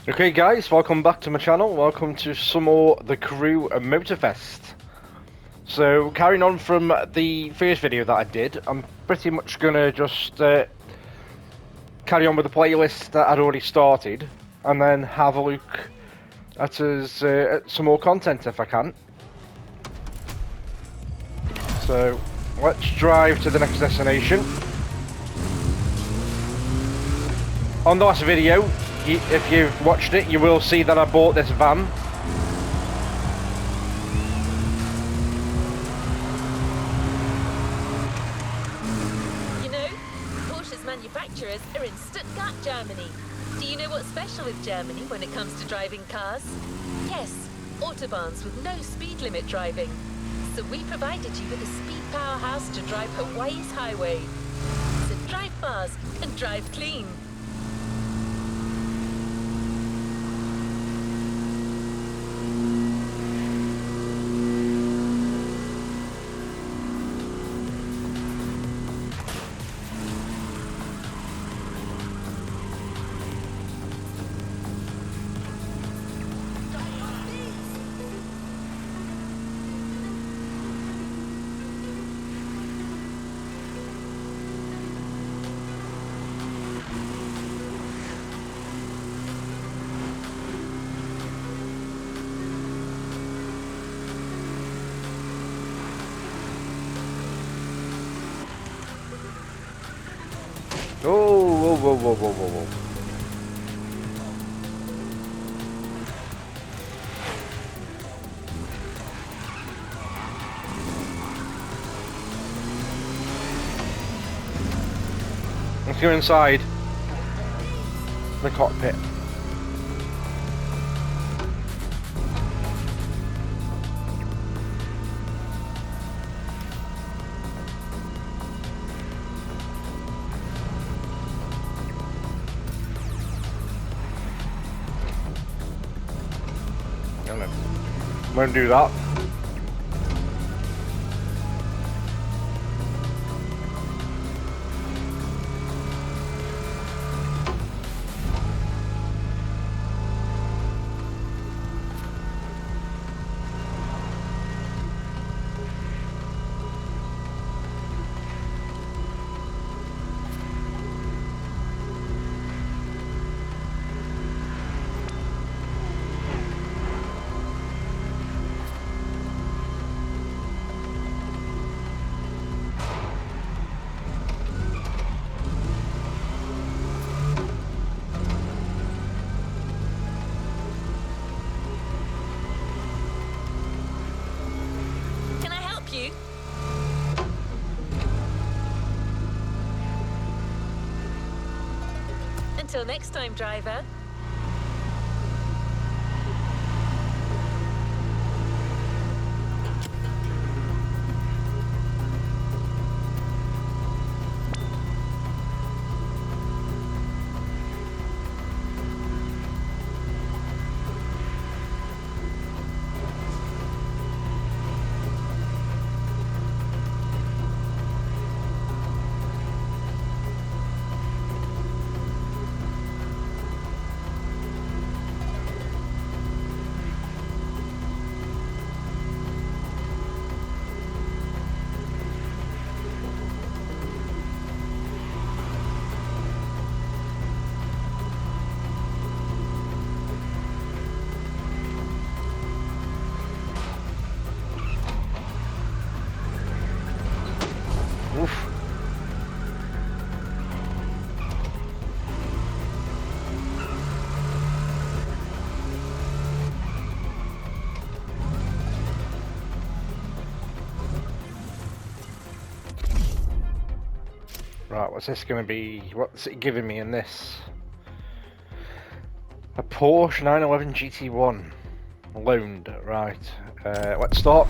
Okay guys, welcome back to my channel. Welcome to some more The Crew Motorfest. So carrying on from the first video that I did, I'm pretty much gonna just carry on with the playlist that I'd already started and then have a look at some more content if I can. So let's drive to the next destination. On the last video, if you've watched it, you will see that I bought this van. You know, Porsche's manufacturers are in Stuttgart, Germany. Do you know what's special with Germany when it comes to driving cars? Yes, autobahns with no speed limit driving. So we provided you with a speed powerhouse to drive Hawaii's highway. So drive fast and drive clean. Oh, whoa, whoa, whoa, whoa, whoa, whoa. Let's go inside the cockpit. Won't do that. Can I help you? Until next time, driver. Oof. Right, what's this going to be? What's it giving me in this? A Porsche 911 GT1 loaned. Right, let's start.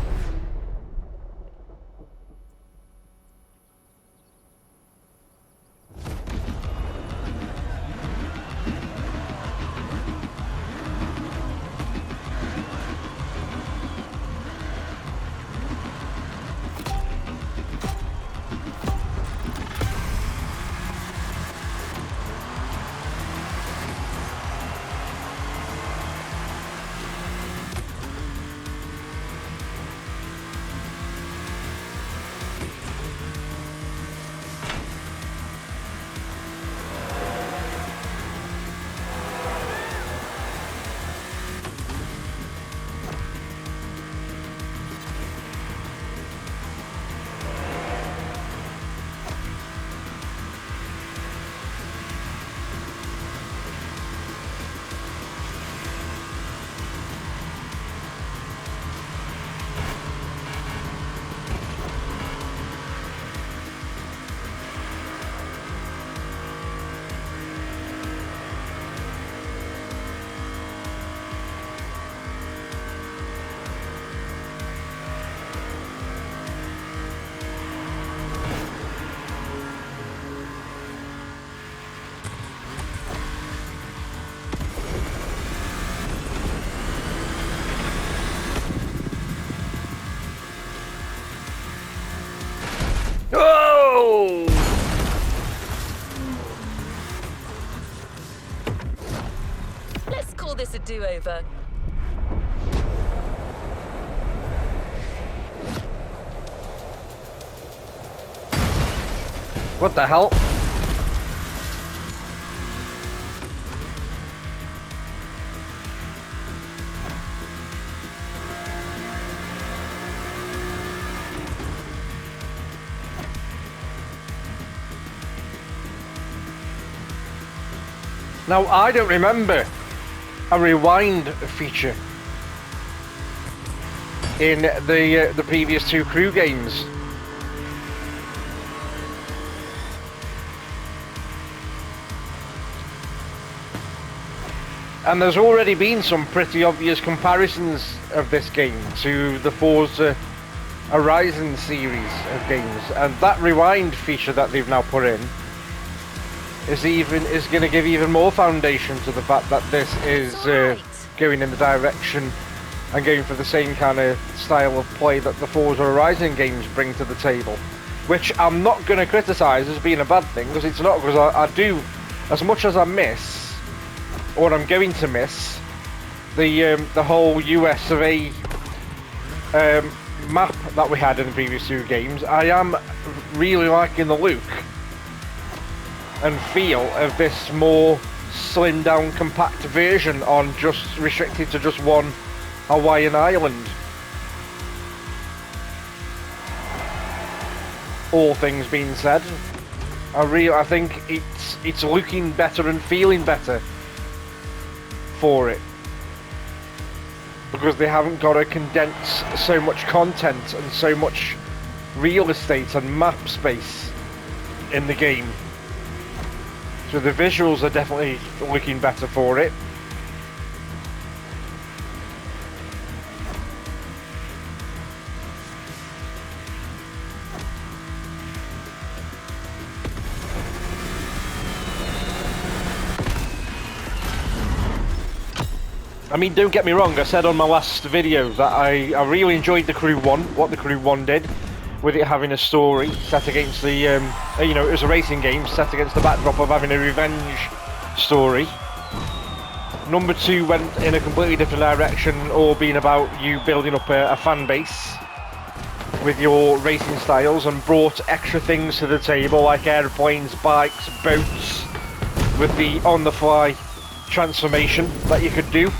this a do-over. What the hell? Now, I don't remember a rewind feature in the previous two crew games. And there's already been some pretty obvious comparisons of this game to the Forza Horizon series of games, and that rewind feature that they've now put in is going to give even more foundation to the fact that this is going in the direction and going for the same kind of style of play that the Forza Horizon games bring to the table, which I'm not going to criticise as being a bad thing, because it's not, because I do, as much as I miss, or I'm going to miss, the whole US of A map that we had in the previous two games, I am really liking the look and feel of this more slimmed down compact version on just restricted to just one Hawaiian island. All things being said, I think it's looking better and feeling better for it, because they haven't got to condense so much content and so much real estate and map space in the game. So the visuals are definitely looking better for it. I mean, don't get me wrong, I said on my last video that I really enjoyed the Crew 1, what the Crew 1 did, with it having a story set against the, you know, it was a racing game set against the backdrop of having a revenge story. Number 2 went in a completely different direction, all being about you building up a fan base with your racing styles, and brought extra things to the table like airplanes, bikes, boats, with the on-the-fly transformation that you could do.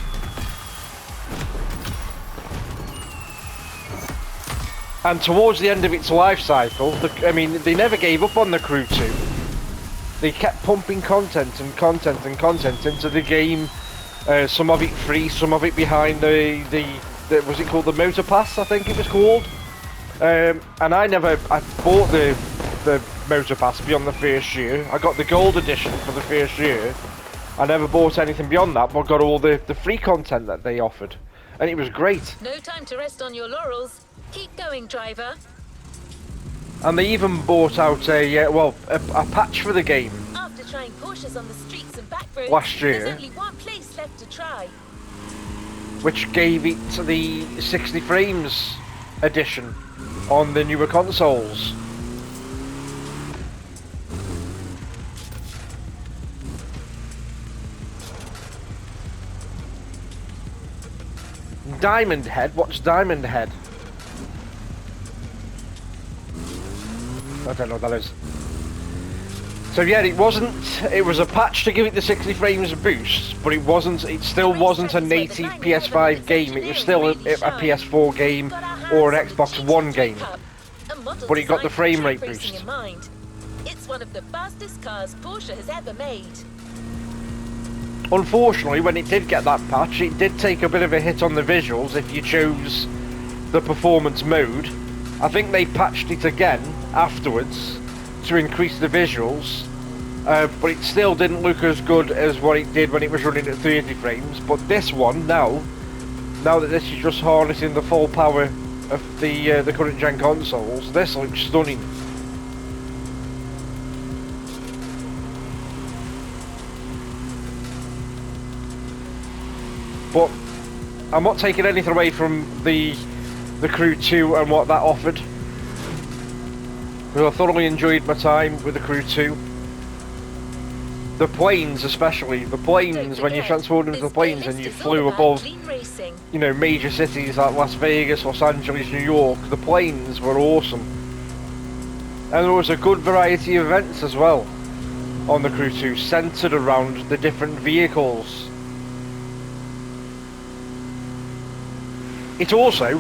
And towards the end of its life cycle, I mean, they never gave up on the Crew 2. They kept pumping content and content and content into the game. Some of it free, some of it behind the was it called the Motor Pass, I think it was called. And I bought the Motor Pass beyond the first year. I got the Gold Edition for the first year. I never bought anything beyond that, but got all the free content that they offered. And it was great. No time to rest on your laurels. Keep going, driver. And they even bought out a patch for the game. After trying Porsches on the streets and back roads, last year, there's only one place left to try, which gave it the 60 frames edition on the newer consoles. Diamond Head? What's Diamond Head? I don't know what that is. So yeah, it was a patch to give it the 60 frames boost, but it still wasn't a native PS5 game, it was still a PS4 game or an Xbox One game. But it got the frame rate boost. It's one of the fastest cars Porsche has ever made. Unfortunately, when it did get that patch, it did take a bit of a hit on the visuals if you chose the performance mode. I think they patched it again afterwards to increase the visuals, but it still didn't look as good as what it did when it was running at 30 frames. But this one, now that this is just harnessing the full power of the current gen consoles, this looks stunning. But I'm not taking anything away from the Crew 2 and what that offered. Because I thoroughly enjoyed my time with the Crew 2. The planes, especially the planes, when you transformed into the planes and you flew above, you know, major cities like Las Vegas, Los Angeles, New York, the planes were awesome. And there was a good variety of events as well on the Crew 2, centered around the different vehicles. It also,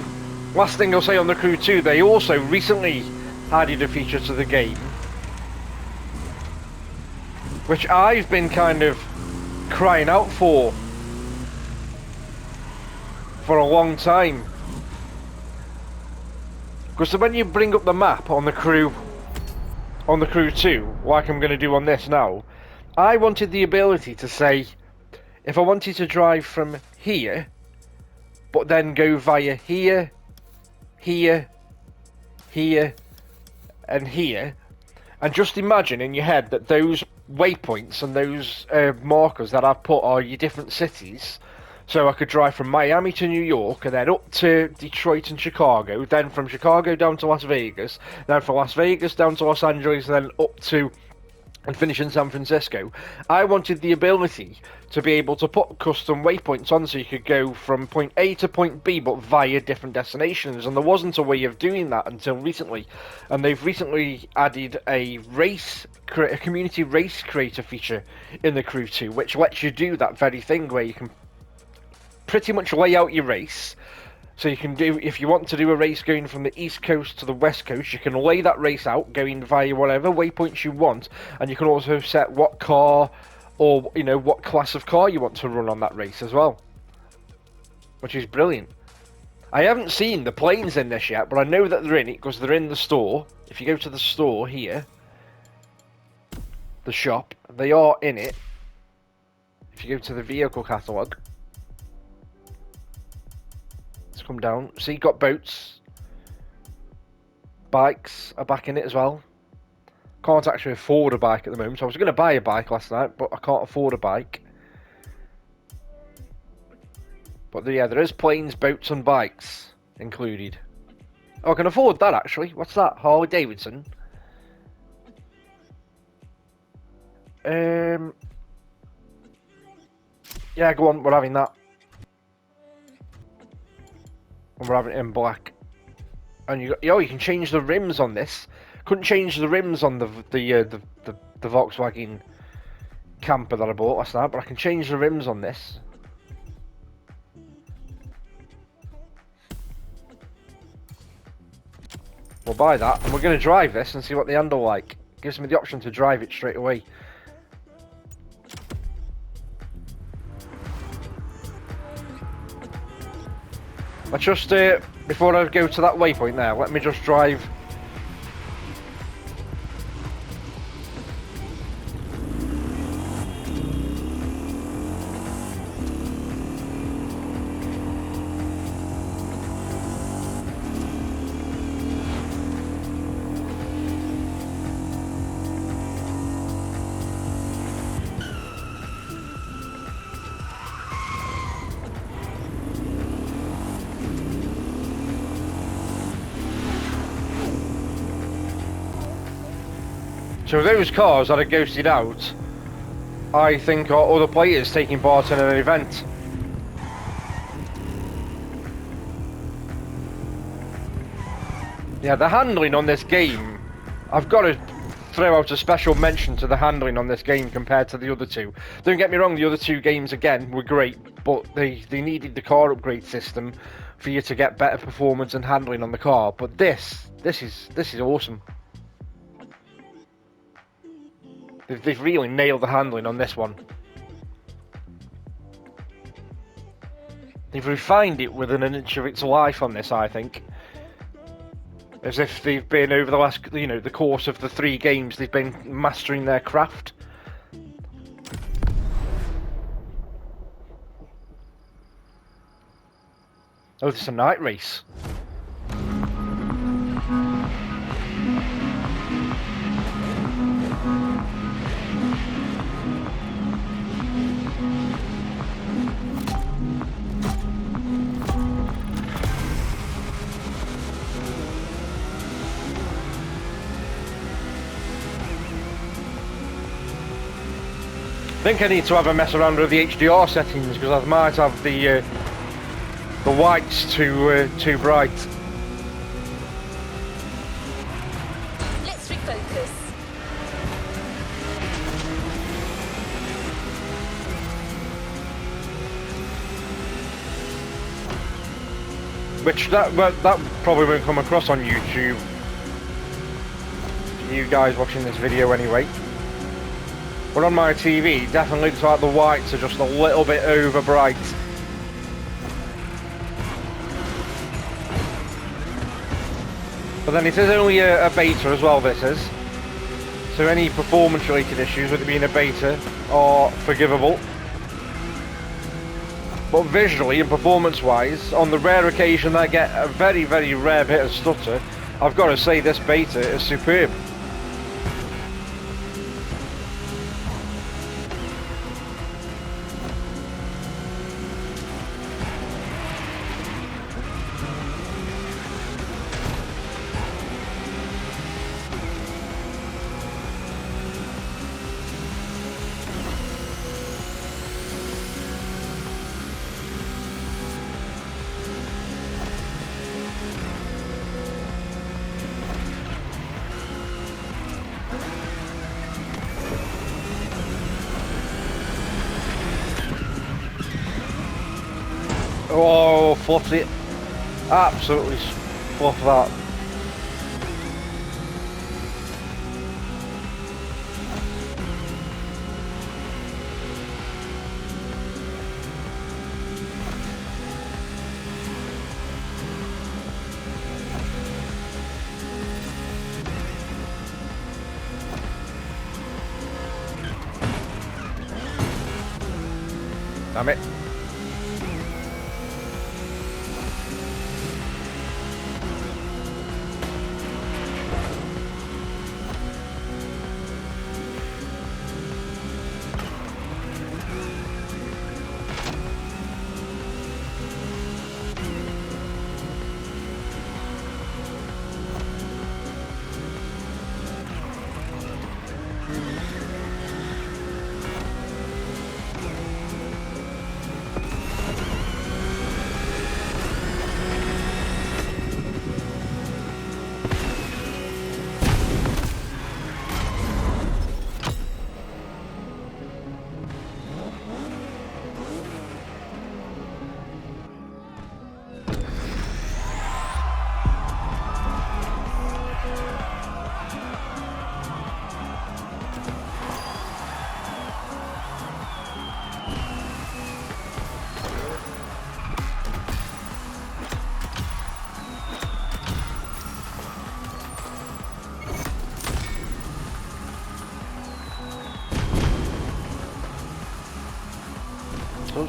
last thing I'll say on the Crew 2, they also recently added a feature to the game, which I've been kind of crying out for a long time. Because when you bring up the map on the Crew 2, like I'm going to do on this now, I wanted the ability to say, if I wanted to drive from here, but then go via here, here, here, and here, and just imagine in your head that those waypoints and those markers that I've put are your different cities. So I could drive from Miami to New York, and then up to Detroit and Chicago, then from Chicago down to Las Vegas, then from Las Vegas down to Los Angeles, and then up to and finish in San Francisco. I wanted the ability to be able to put custom waypoints on so you could go from point A to point B, but via different destinations, and there wasn't a way of doing that until recently. And they've recently added a community race creator feature in the Crew 2, which lets you do that very thing, where you can pretty much lay out your race. So you can do, if you want to do a race going from the East Coast to the West Coast, you can lay that race out going via whatever waypoints you want, and you can also set what car or, you know, what class of car you want to run on that race as well, which is brilliant. I haven't seen the planes in this yet, but I know that they're in it because they're in the store. If you go to the store here, the shop, they are in it. If you go to the vehicle catalogue, come down. See, got boats, bikes are back in it as well. Can't actually afford a bike at the moment, so I was going to buy a bike last night, but I can't afford a bike. But yeah, there is planes, boats and bikes included. Oh, I can afford that actually. What's that? Harley Davidson. Yeah, go on, we're having that. And we're having it in black. And you can change the rims on this. Couldn't change the rims on the Volkswagen camper that I bought last night, but I can change the rims on this. We'll buy that, and we're going to drive this and see what they handle like. Gives me the option to drive it straight away. Let's just, before I go to that waypoint there, let me just drive. So those cars that are ghosted out, I think, are other players taking part in an event. Yeah, the handling on this game, I've got to throw out a special mention to the handling on this game compared to the other two. Don't get me wrong, the other two games, again, were great, but they needed the car upgrade system for you to get better performance and handling on the car. But this is awesome. They've really nailed the handling on this one. They've refined it within an inch of its life on this, I think. As if they've been, over the last, the course of the 3 games, they've been mastering their craft. Oh, this is a night race. think I need to have a mess around with the HDR settings because I might have the whites too bright. Let's refocus. Which that probably won't come across on YouTube. You guys watching this video anyway. But on my TV, it definitely looks like the whites are just a little bit over bright. But then it is only a beta as well, this is. So any performance related issues with it being a beta are forgivable. But visually and performance wise, on the rare occasion I get a very, very rare bit of stutter, I've got to say this beta is superb. Oh, fluffed it. Absolutely fluffed that. Damn it.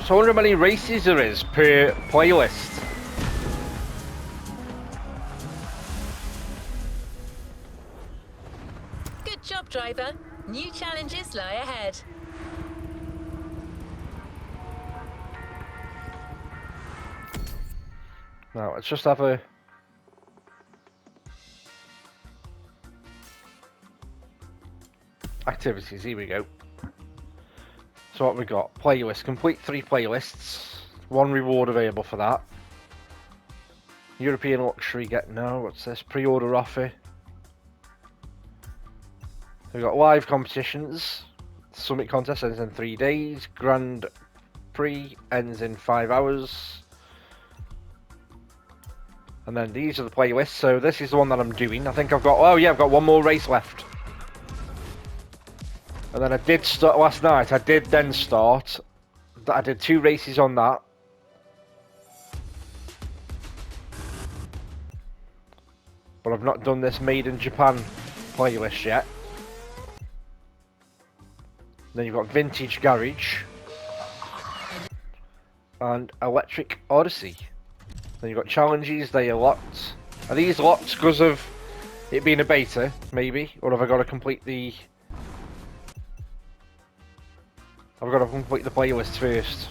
So I wonder how many races there is per playlist. Good job, driver. New challenges lie ahead. Now let's just have a activities. Here we go. So what we got? Playlist. Complete 3 playlists. 1 reward available for that. European luxury. Get no. What's this? Pre-order offer. We've got live competitions. Summit contest ends in 3 days. Grand Prix ends in 5 hours. And then these are the playlists. So this is the one that I'm doing. I think I've got. Oh yeah, I've got 1 more race left. And then I did start last night. I did then start. I did 2 races on that. But I've not done this Made in Japan playlist yet. Then you've got Vintage Garage. And Electric Odyssey. Then you've got challenges. They are locked. Are these locked because of it being a beta, maybe? Or have I got to complete the... I've got to complete the playlist first.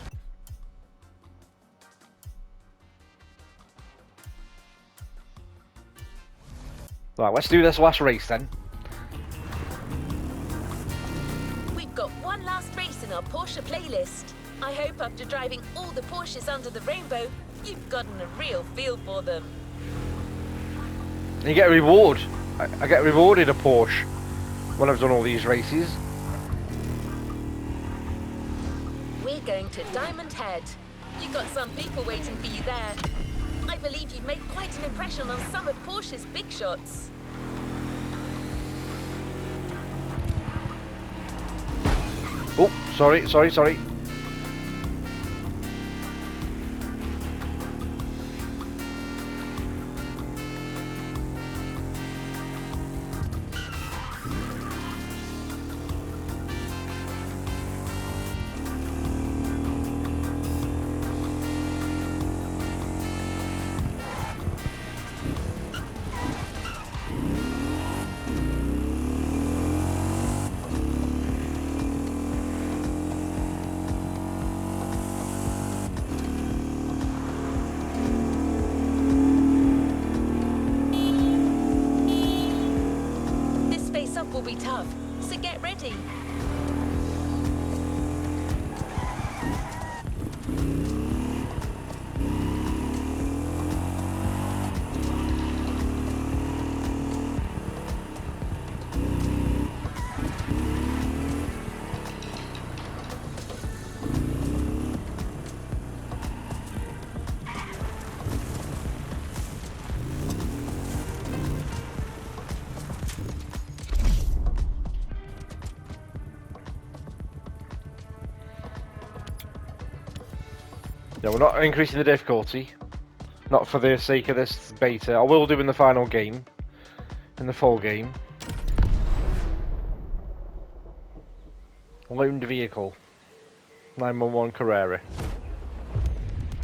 Right, let's do this last race then. We've got one last race in join our Porsche playlist. I hope after driving all the Porsches under the rainbow, you've gotten a real feel for them. And you get a reward. I get rewarded a Porsche when I've done all these races. We're going to Diamond Head. You've got some people waiting for you there. I believe you've made quite an impression on some of Porsche's big shots. Oh, sorry. Will be tough, so get ready. Yeah, we're not increasing the difficulty. Not for the sake of this beta. I will do in the final game. In the full game. Loaned vehicle. 911 Carrera.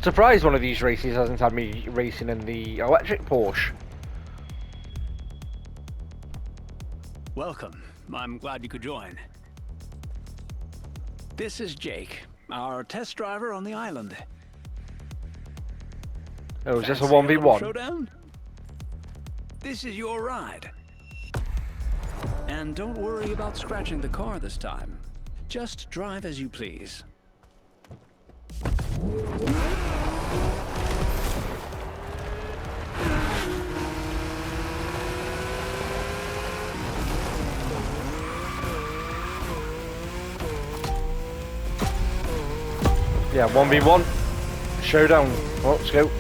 Surprised one of these races hasn't had me racing in the electric Porsche. Welcome. I'm glad you could join. This is Jake, our test driver on the island. Oh, is this a Fancy little 1v1? showdown? This is your ride. And don't worry about scratching the car this time. Just drive as you please. Yeah, 1v1. Showdown. Oh, let's go.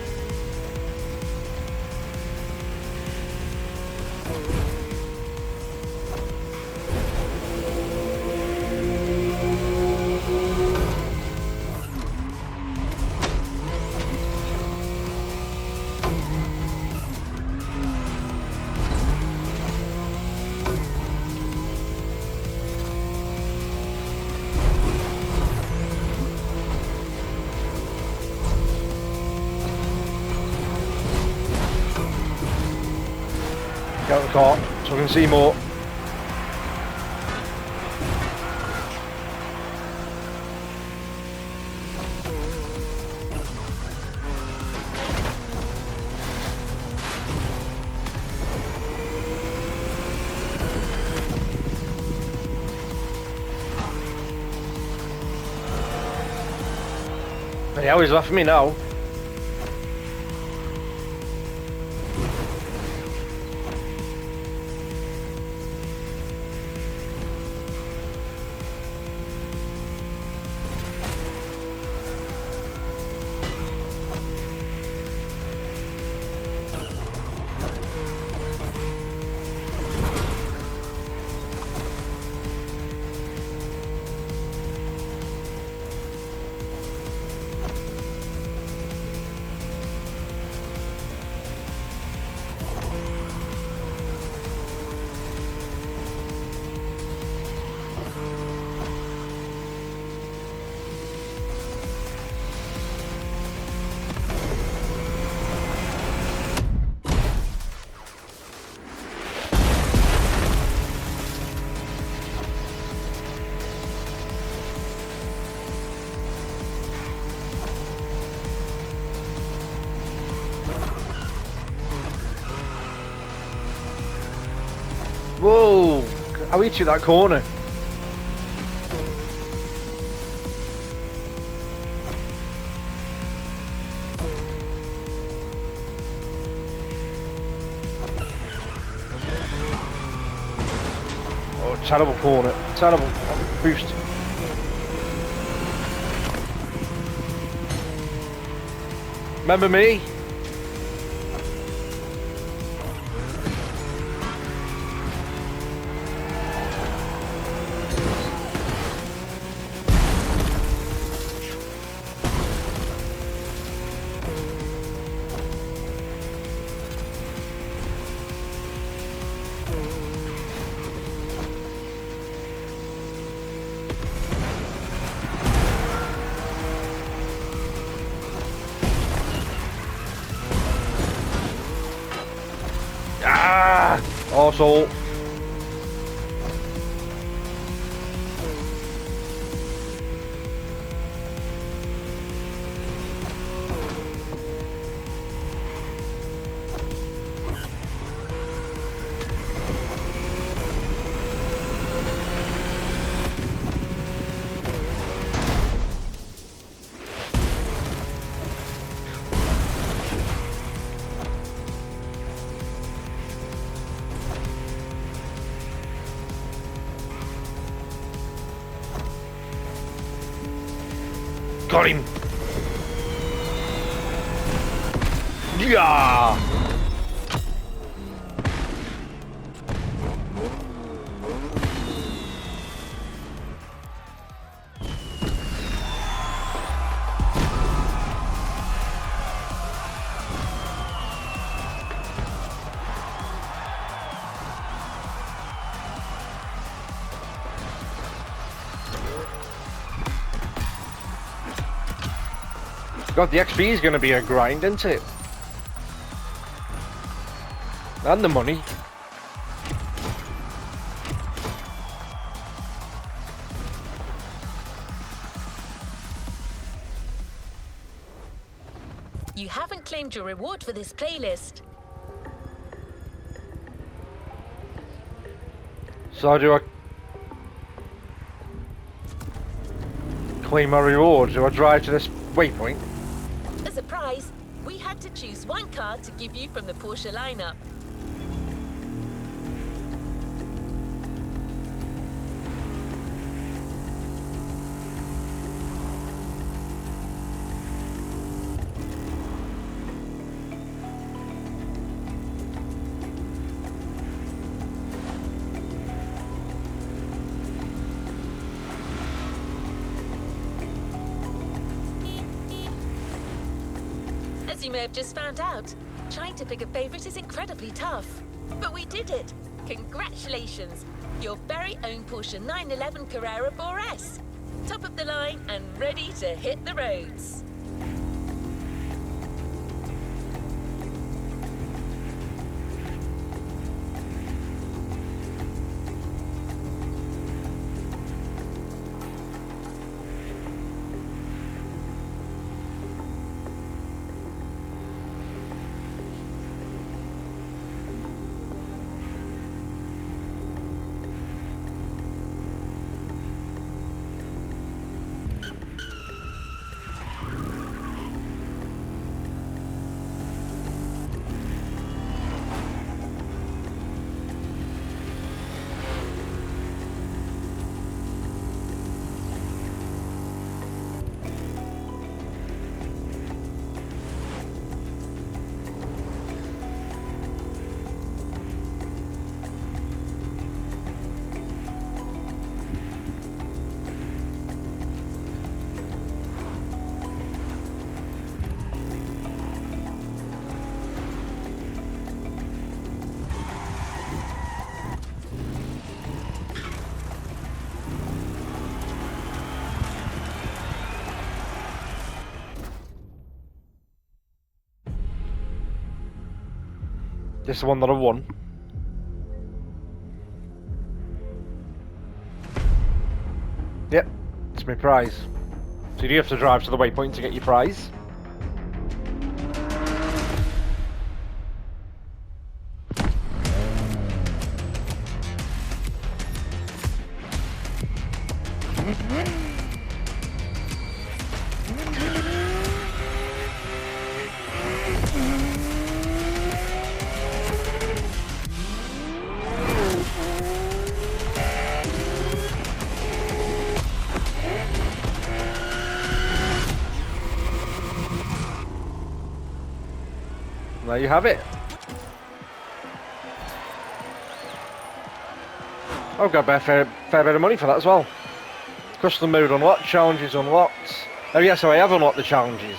Get out of the car so I can see more. Yeah, he's left me now. Whoa! I reached that corner. Terrible corner. Terrible boost. Remember me? Ah! Arsehole. Got him! Yeah! God, the XP is going to be a grind, isn't it? And the money. You haven't claimed your reward for this playlist. So how do I claim my reward? Do I drive to this waypoint? As a prize, we had to choose one car to give you from the Porsche lineup. As you may have just found out, trying to pick a favorite is incredibly tough. But we did it! Congratulations! Your very own Porsche 911 Carrera 4S. Top of the line and ready to hit the roads. This is the one that I won. Yep, it's my prize. So you do have to drive to the waypoint to get your prize. there you have it. I've got a fair bit of money for that as well. Custom mode unlocked, challenges unlocked. Oh yeah, so I have unlocked the challenges.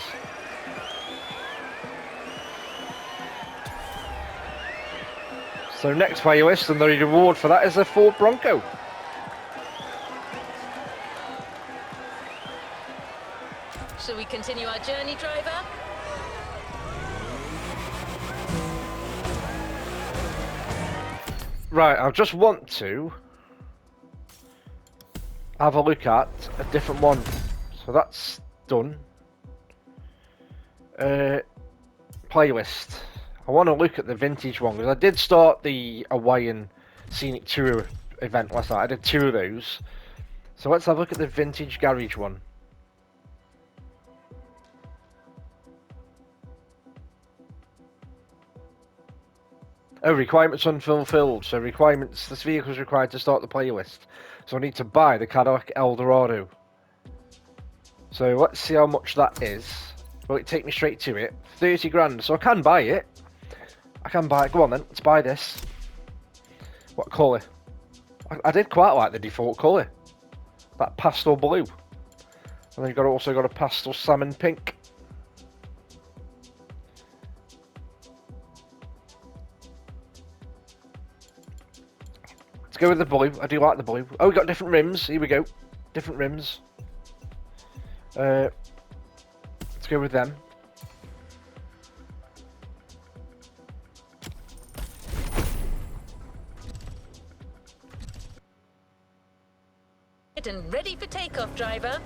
So next playlist, and the reward for that is a Ford Bronco. Shall we continue our journey, driver? Right, I just want to have a look at a different one. So that's done. Playlist. I want to look at the vintage one because I did start the Hawaiian Scenic Tour event last night. I did 2 of those. So let's have a look at the vintage garage one. Oh, requirements unfulfilled. So requirements, this vehicle is required to start the playlist. So I need to buy the Cadillac Eldorado. So let's see how much that is. Will it take me straight to it? 30 grand. So I can buy it. I can buy it. Go on then, let's buy this. What colour? I did quite like the default colour. That pastel blue. And then you've also got a pastel salmon pink. Let's go with the blue. I do like the blue. Oh, we got different rims. Here we go. Different rims. Let's go with them. And ready for takeoff, driver.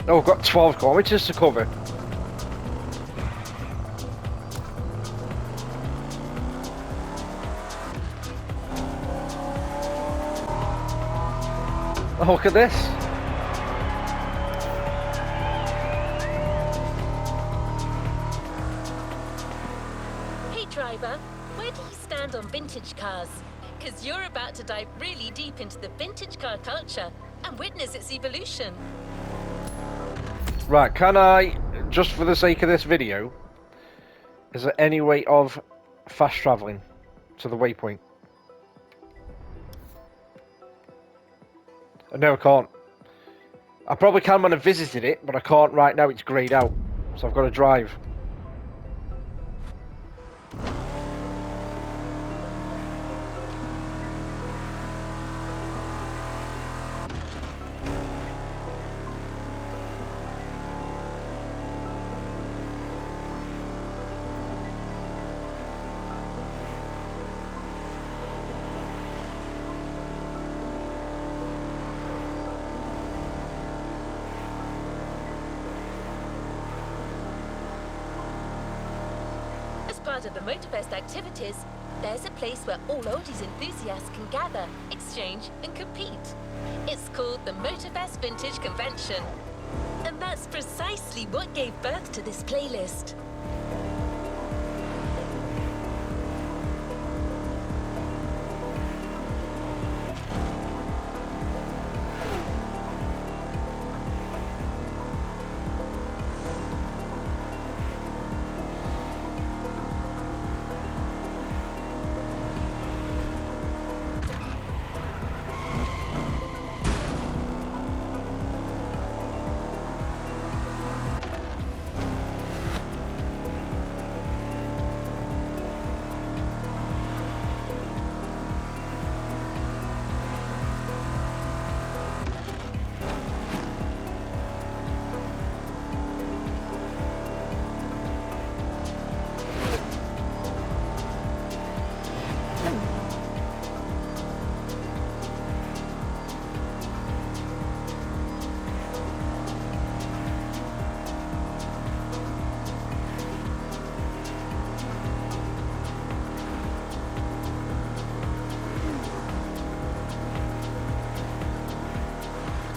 Oh, we've got 12 kilometers to cover. Oh, look at this. Hey, driver, where do you stand on vintage cars? Because you're about to dive really deep into the vintage car culture and witness its evolution. Right, can I, just for the sake of this video, is there any way of fast travelling to the waypoint? No, I can't. I probably can when I visited it, but I can't right now, it's greyed out. So I've got to drive. Part of the Motorfest activities, there's a place where all oldies enthusiasts can gather, exchange and compete. It's called the Motorfest Vintage Convention. And that's precisely what gave birth to this playlist.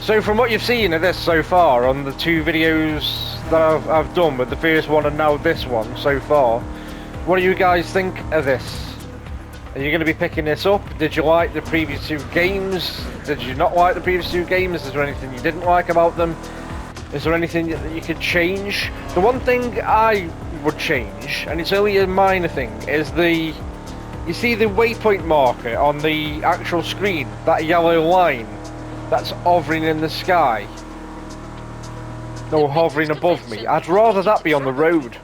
So from what you've seen of this so far on the 2 videos that I've done with the first one and now this one so far, what do you guys think of this? Are you going to be picking this up? Did you like the previous 2 games? Did you not like the previous 2 games? Is there anything you didn't like about them? Is there anything that you could change? The one thing I would change, and it's only a minor thing, is you see the waypoint marker on the actual screen, that yellow line that's hovering in the sky? No, hovering above me. I'd rather that be on the road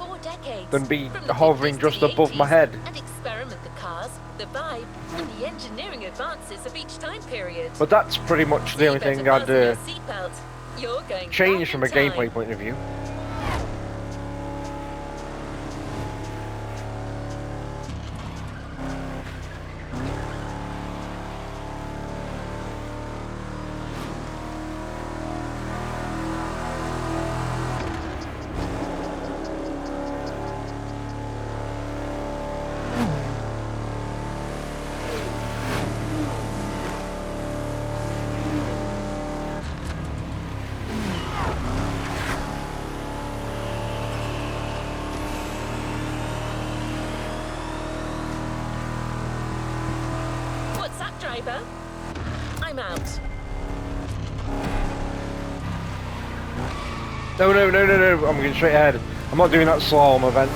than be hovering just above my head. And experiment the cars, the vibe, and the engineering advances of each time period. But that's pretty much the only thing I'd You're going change from a back in gameplay time. point of view. What's up, driver? I'm out. No, no, no, no, no, I'm going straight ahead. I'm not doing that slalom event.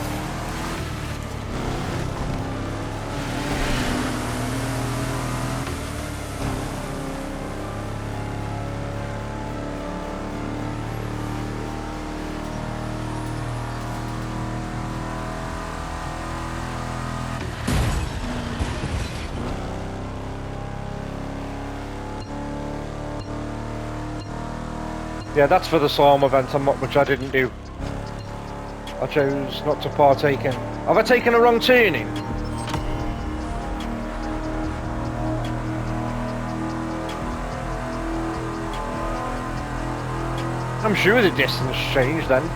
Yeah, that's for the slalom event, which I didn't do. I chose not to partake in. Have I taken a wrong turning? I'm sure the distance changed then.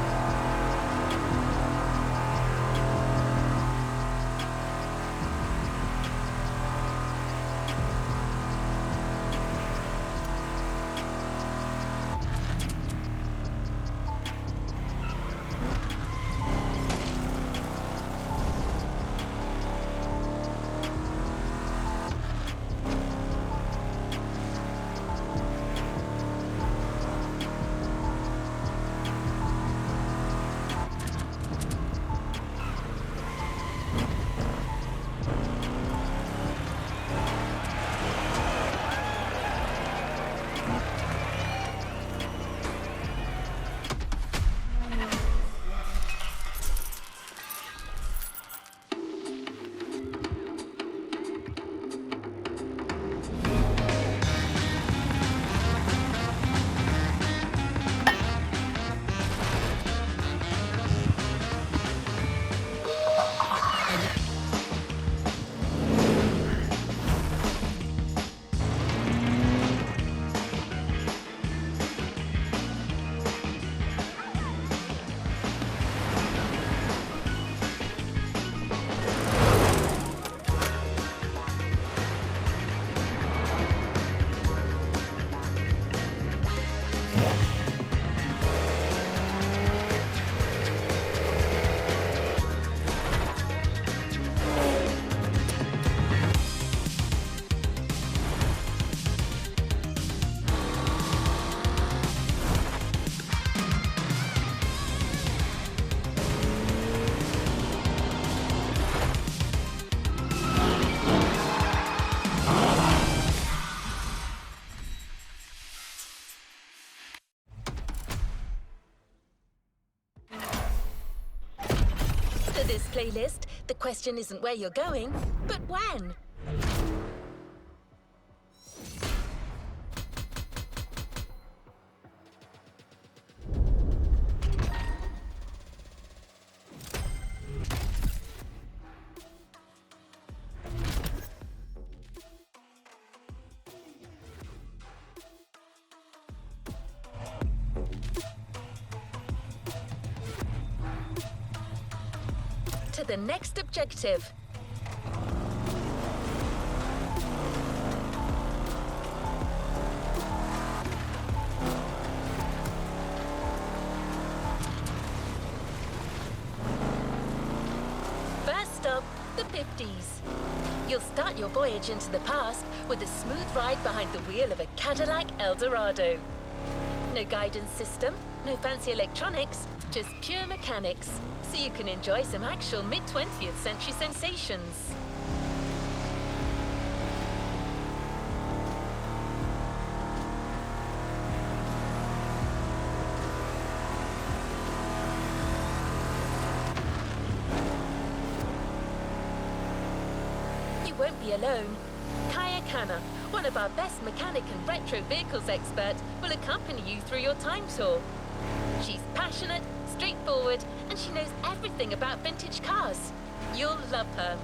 This playlist, the question isn't where you're going, but when. To the next objective. First stop, the 50s. You'll start your voyage into the past with a smooth ride behind the wheel of a Cadillac Eldorado. No guidance system, no fancy electronics, just pure mechanics. So you can enjoy some actual mid-20th century sensations. You won't be alone. Kaya Kanna, one of our best mechanic and retro vehicles experts, will accompany you through your time tour. She's passionate, straightforward, and she knows everything about vintage cars. You'll love her.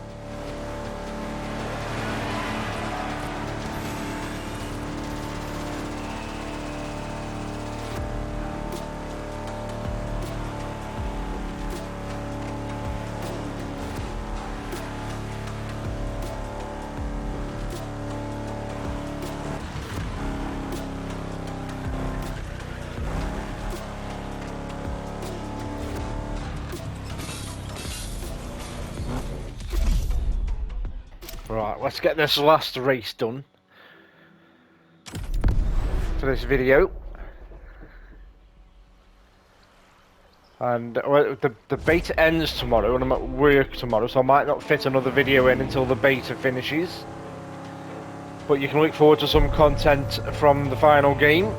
Right, let's get this last race done for this video. And well, the beta ends tomorrow, and I'm at work tomorrow, so I might not fit another video in until the beta finishes. But you can look forward to some content from the final game.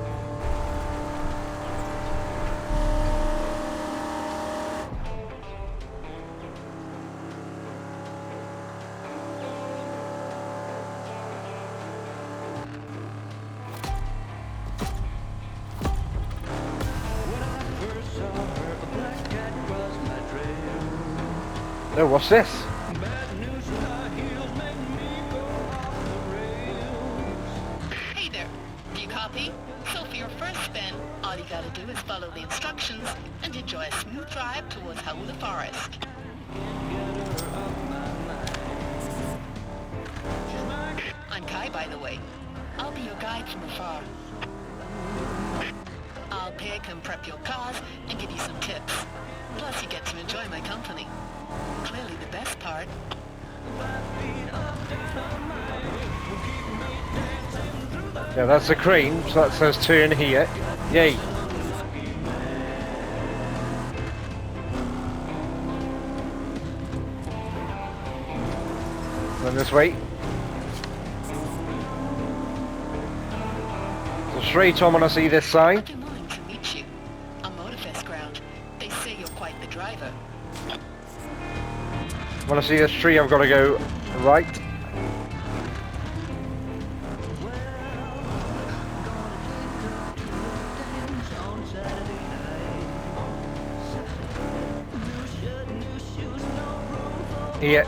Oh, what's this? Hey there, do you copy? So for your first spin, all you gotta do is follow the instructions and enjoy a smooth drive towards Howula Forest. I'm Kai, by the way. I'll be your guide from afar. I'll pick and prep your cars and give you some tips. Plus you get to enjoy my company. Clearly the best part. Yeah, that's the crane, so that says turn here. Yay! Then this way. So straight on when I see this sign. I've been willing to meet you on Motorfest ground. They say you're quite the driver. When I see this tree, I've got to go right. Here.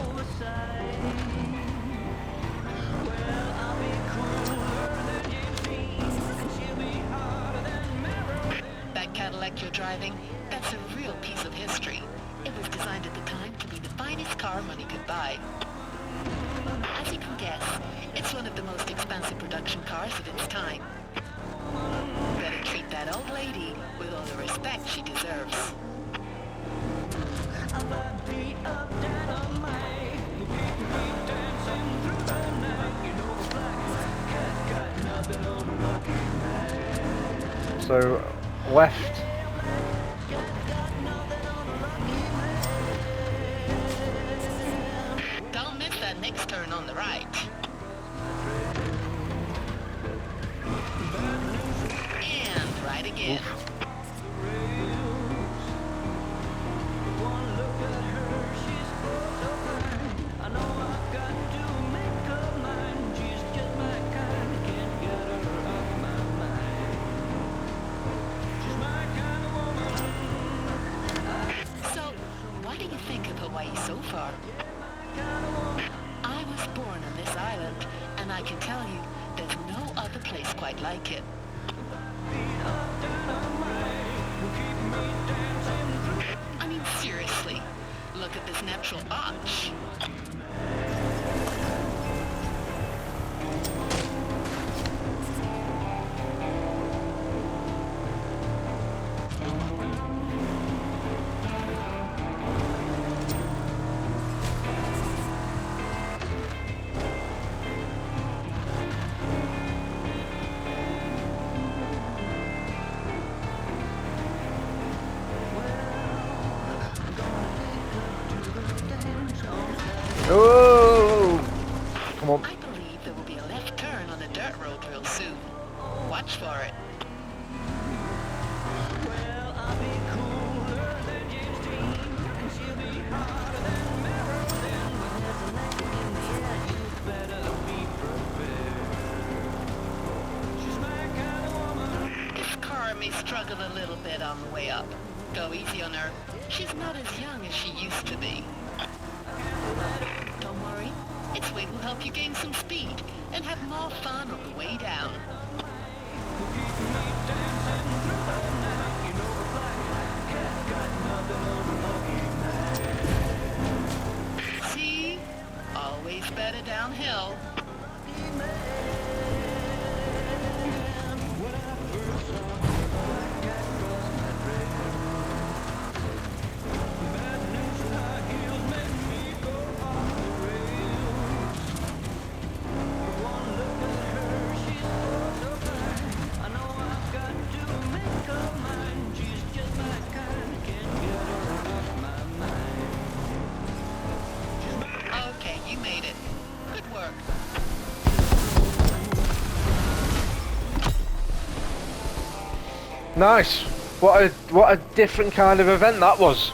That Cadillac you're driving, that's a real piece of history. It was designed at the time to be the finest car money could buy. As you can guess, it's one of the most expensive production cars of its time. Better treat that old lady with all the respect she deserves. So, left. Don't miss that next turn on the right. And right again. So, what do you think of Hawaii so far? I was born on this island, and I can tell you, there's no other place quite like it. I mean, seriously, look at this natural arch. struggle a little bit on the way up. Go easy on her. She's not as young as she used to be. Don't worry. Its weight will help you gain some speed and have more fun on the way down. See? Always better downhill. Okay, you made it. Good work. Nice. What a different kind of event that was.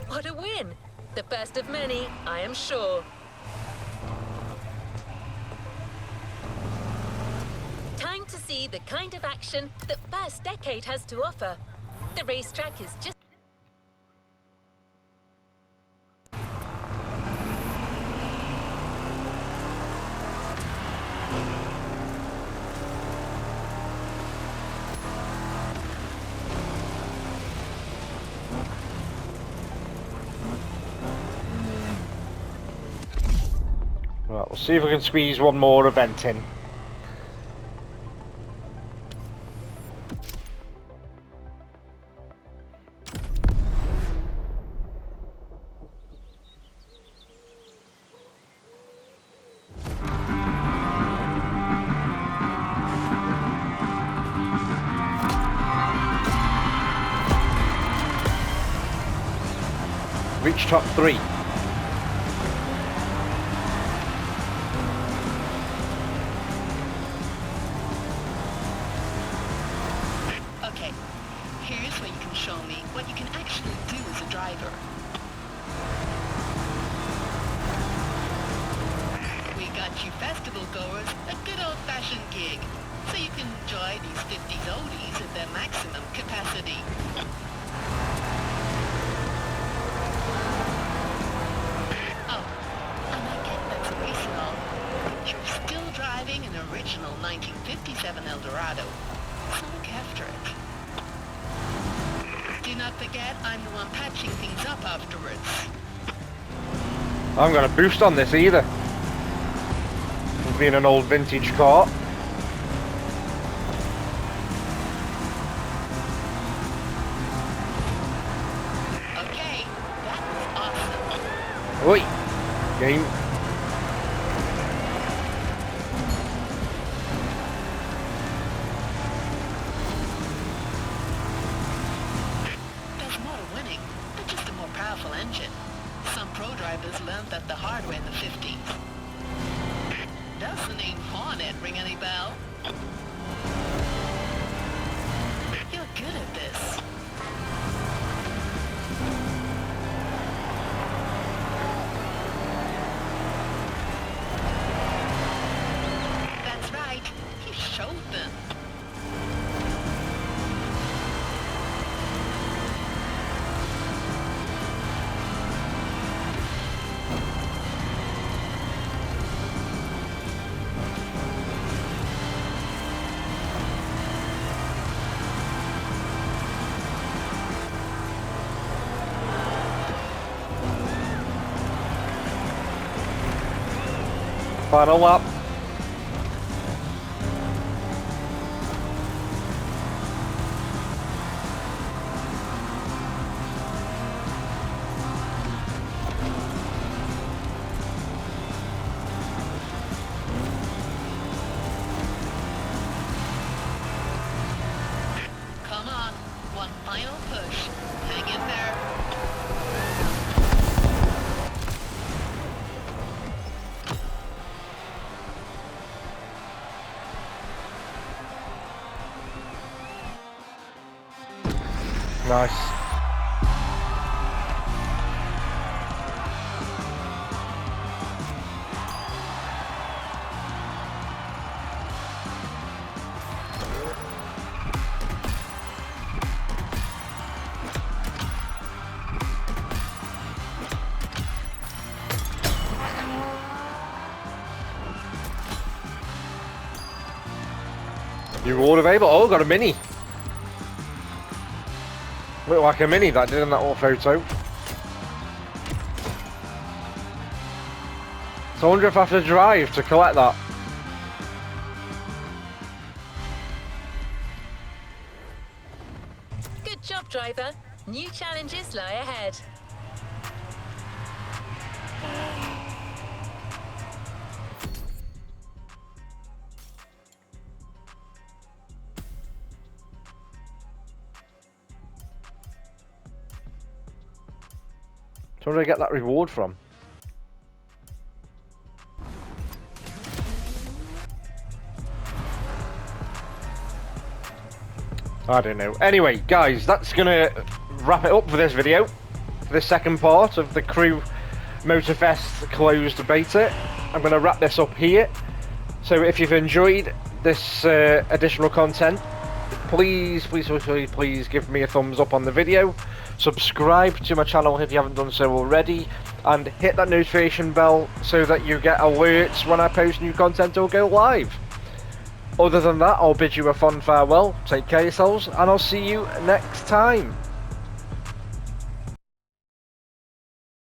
What a win! The first of many, I am sure. Time to see the kind of action that First Decade has to offer. The racetrack is just... Right, we'll see if we can squeeze one more event in. Reach top 3. Okay, here's where you can show me what you can actually do as a driver. We got you festival goers a good old-fashioned gig, so you can enjoy these 50s oldies at their maximum capacity. Oh, and I get that's a race and all. You're still driving an original 1957 Eldorado. So look after it. Do not forget, I'm the one patching things up afterwards. I haven't got a boost on this either. Being an old vintage car. Okay, that was awesome. Oi! Game. There's more to winning, but just a more powerful engine. Some pro drivers learned that the hard way in the 50s. Does the name Hornet ring any bell? You're good at this. That's right, you showed them. Final lap. Nice. New reward available. Oh, got a mini. Look like a mini that did in that old photo. So I wonder if I have to drive to collect that. Good job, driver. New challenges lie ahead. So where do I get that reward from? I don't know. Anyway, guys, that's gonna wrap it up for this video. For this second part of the Crew Motorfest closed beta. I'm gonna wrap this up here. So if you've enjoyed this additional content, please give me a thumbs up on the video. Subscribe to my channel if you haven't done so already, and hit that notification bell so that you get alerts when I post new content or go live. Other than that, I'll bid you a fond farewell, take care of yourselves, and I'll see you next time.